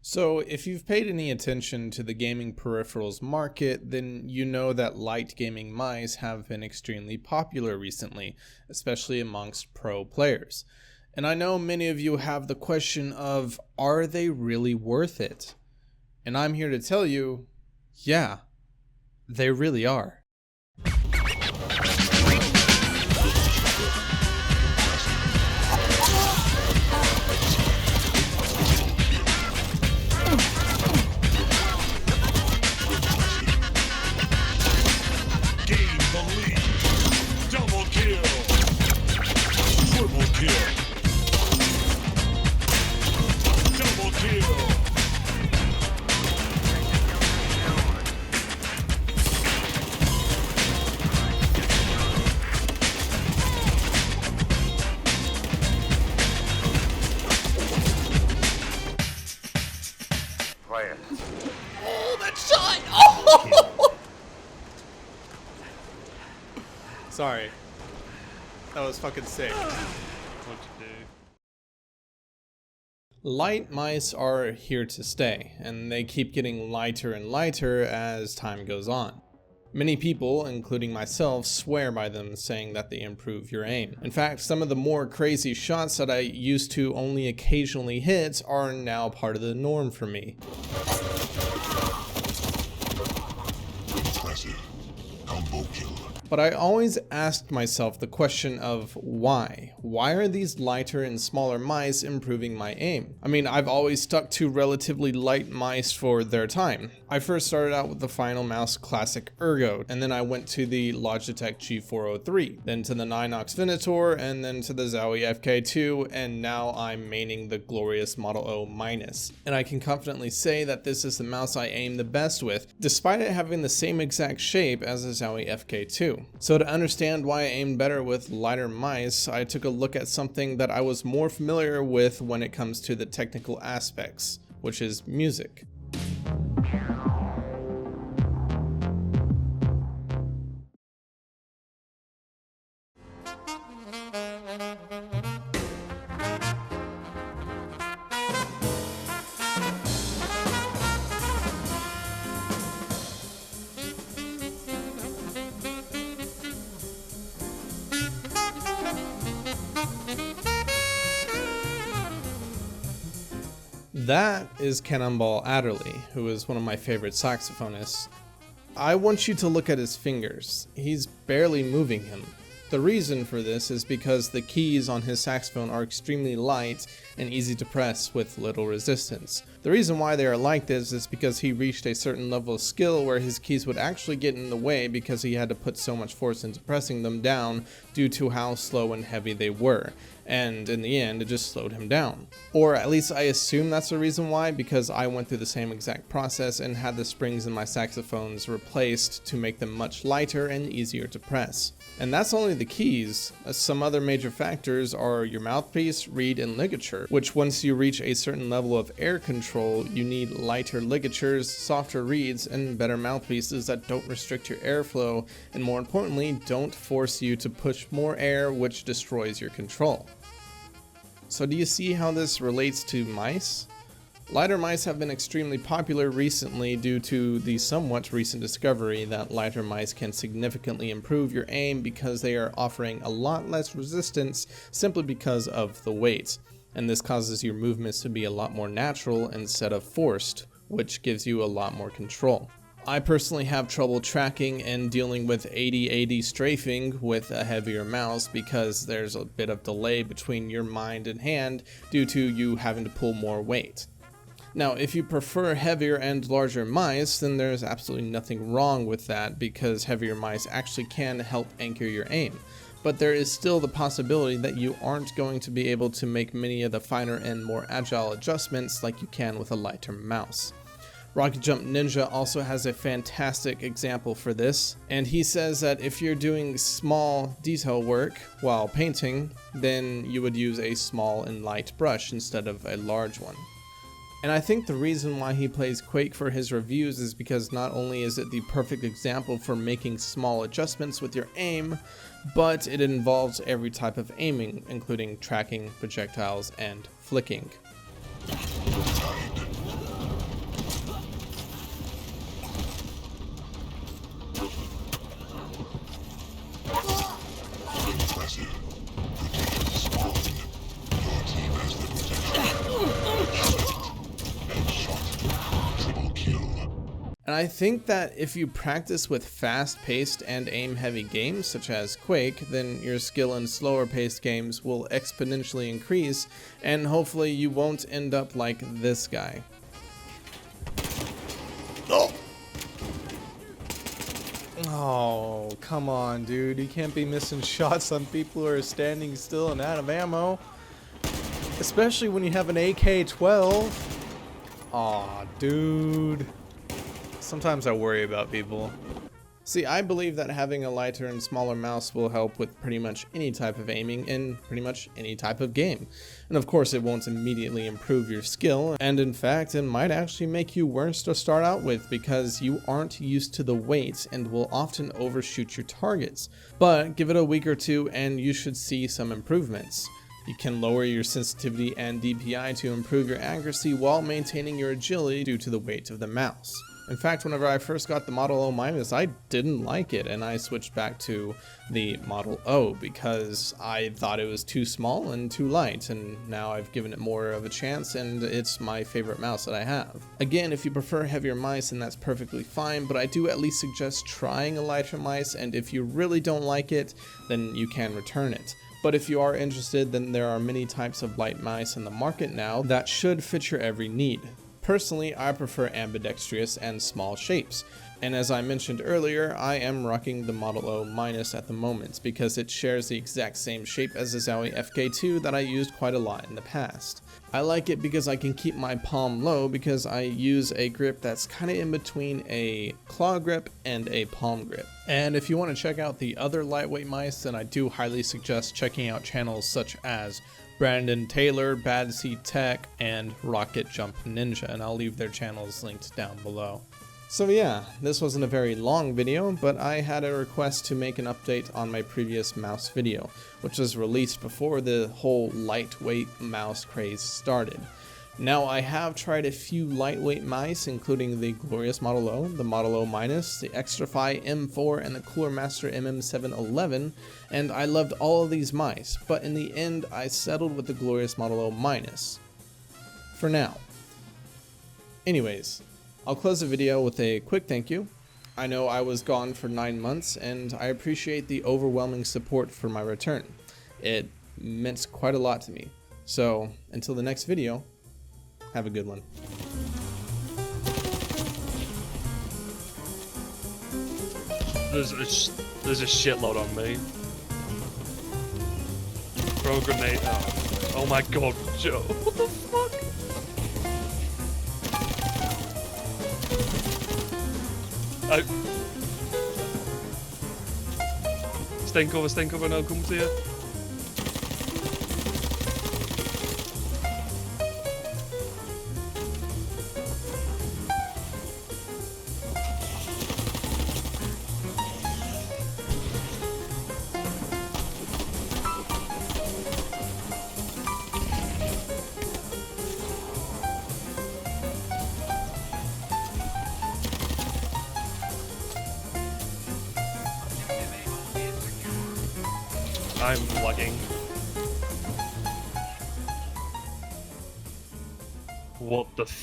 So if you've paid any attention to the gaming peripherals market, then you know that light gaming mice have been extremely popular recently, especially amongst pro players. And I know many of you have the question of, are they really worth it? And I'm here to tell you, yeah, they really are. Oh, that shot! Oh! Sorry. That was fucking sick. What'd you do? Light mice are here to stay, and they keep getting lighter and lighter as time goes on. Many people, including myself, swear by them, saying that they improve your aim. In fact, some of the more crazy shots that I used to only occasionally hit are now part of the norm for me. Impressive. Combo kill. But I always asked myself the question of why? Why are these lighter and smaller mice improving my aim? I mean, I've always stuck to relatively light mice for their time. I first started out with the Final Mouse Classic Ergo, and then I went to the Logitech G403, then to the Ninox Venator, and then to the Zowie FK2, and now I'm maining the glorious Model O-. And I can confidently say that this is the mouse I aim the best with, despite it having the same exact shape as the Zowie FK2. So to understand why I aimed better with lighter mice, I took a look at something that I was more familiar with when it comes to the technical aspects, which is music. That is Cannonball Adderley, who is one of my favorite saxophonists. I want you to look at his fingers. He's barely moving him. The reason for this is because the keys on his saxophone are extremely light and easy to press with little resistance. The reason why they are like this is because he reached a certain level of skill where his keys would actually get in the way because he had to put so much force into pressing them down due to how slow and heavy they were. And in the end, it just slowed him down. Or at least I assume that's the reason why, because I went through the same exact process and had the springs in my saxophones replaced to make them much lighter and easier to press. And that's only the keys. Some other major factors are your mouthpiece, reed, and ligature, which once you reach a certain level of air control, you need lighter ligatures, softer reeds, and better mouthpieces that don't restrict your airflow, and more importantly, don't force you to push more air, which destroys your control. So do you see how this relates to mice? Lighter mice have been extremely popular recently due to the somewhat recent discovery that lighter mice can significantly improve your aim because they are offering a lot less resistance simply because of the weight. And this causes your movements to be a lot more natural instead of forced, which gives you a lot more control. I personally have trouble tracking and dealing with 80/80 strafing with a heavier mouse because there's a bit of delay between your mind and hand due to you having to pull more weight. Now, if you prefer heavier and larger mice, then there's absolutely nothing wrong with that because heavier mice actually can help anchor your aim. But there is still the possibility that you aren't going to be able to make many of the finer and more agile adjustments like you can with a lighter mouse. Rocket Jump Ninja also has a fantastic example for this, and he says that if you're doing small detail work while painting, then you would use a small and light brush instead of a large one. And I think the reason why he plays Quake for his reviews is because not only is it the perfect example for making small adjustments with your aim, but it involves every type of aiming, including tracking, projectiles, and flicking. And I think that if you practice with fast-paced and aim-heavy games such as Quake, then your skill in slower-paced games will exponentially increase, and hopefully you won't end up like this guy. Oh, come on, dude. You can't be missing shots on people who are standing still and out of ammo. Especially when you have an AK-12. Aw, dude. Sometimes I worry about people. See, I believe that having a lighter and smaller mouse will help with pretty much any type of aiming in pretty much any type of game. And of course it won't immediately improve your skill, and in fact it might actually make you worse to start out with because you aren't used to the weight and will often overshoot your targets. But give it a week or two and you should see some improvements. You can lower your sensitivity and DPI to improve your accuracy while maintaining your agility due to the weight of the mouse. In fact, whenever I first got the Model O-, I didn't like it, and I switched back to the Model O because I thought it was too small and too light, and now I've given it more of a chance, and it's my favorite mouse that I have. Again, if you prefer heavier mice, then that's perfectly fine, but I do at least suggest trying a lighter mice, and if you really don't like it, then you can return it. But if you are interested, then there are many types of light mice in the market now that should fit your every need. Personally, I prefer ambidextrous and small shapes, and as I mentioned earlier, I am rocking the Model O- at the moment because it shares the exact same shape as the Zowie FK2 that I used quite a lot in the past. I like it because I can keep my palm low because I use a grip that's kind of in between a claw grip and a palm grip. And if you want to check out the other lightweight mice, then I do highly suggest checking out channels such as Brandon Taylor, Badseed Tech, and Rocket Jump Ninja, and I'll leave their channels linked down below. So yeah, this wasn't a very long video, but I had a request to make an update on my previous mouse video, which was released before the whole lightweight mouse craze started. Now, I have tried a few lightweight mice, including the glorious Model O, the Model O-, the Extrafy M4, and the Cooler Master MM711, and I loved all of these mice, but in the end, I settled with the glorious Model O-. For now. Anyways, I'll close the video with a quick thank you. I know I was gone for 9 months, and I appreciate the overwhelming support for my return. It meant quite a lot to me. So, until the next video, have a good one. There's a shitload on me. Throw a grenade. Oh my god, Joe. What the fuck? Stay cover, and I'll come to you. I'm lagging. What the f-